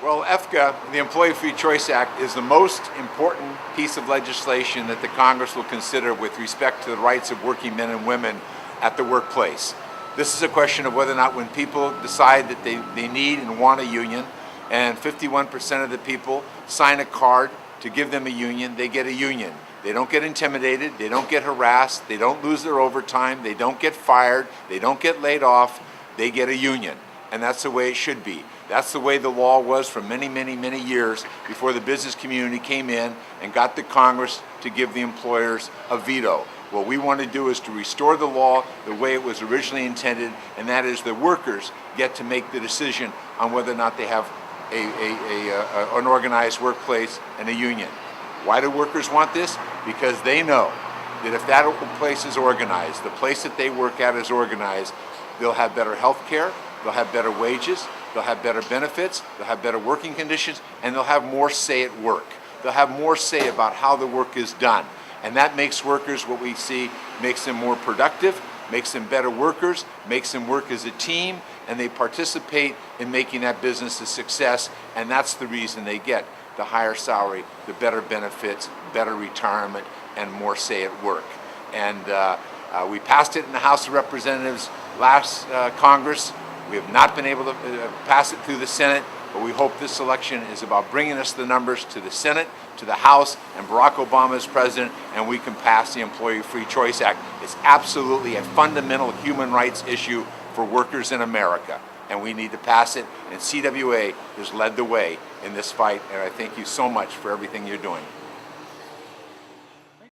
Well, EFCA, the Employee Free Choice Act, is the most important piece of legislation that the Congress will consider with respect to the rights of working men and women at the workplace. This is a question of whether or not when people decide that they need and want a union, and 51% of the people sign a card to give them a union, they get a union. They don't get intimidated, they don't get harassed, they don't lose their overtime, they don't get fired, they don't get laid off, they get a union. And that's the way it should be. That's the way the law was for many, many, many years before the business community came in and got the Congress to give the employers a veto. What we want to do is to restore the law the way it was originally intended, and that is the workers get to make the decision on whether or not they have an organized workplace and a union. Why do workers want this? Because they know that if that place is organized, the place that they work at is organized, they'll have better health care, they'll have better wages, they'll have better benefits, they'll have better working conditions, and they'll have more say at work. They'll have more say about how the work is done. And that makes workers, what we see, makes them more productive, makes them better workers, makes them work as a team, and they participate in making that business a success, and that's the reason they get the higher salary, the better benefits, better retirement, and more say at work. And we passed it in the House of Representatives last Congress. We have not been able to pass it through the Senate, but we hope this election is about bringing us the numbers to the Senate, to the House, and Barack Obama is president, and we can pass the Employee Free Choice Act. It's absolutely a fundamental human rights issue for workers in America, and we need to pass it, and CWA has led the way in this fight, and I thank you so much for everything you're doing.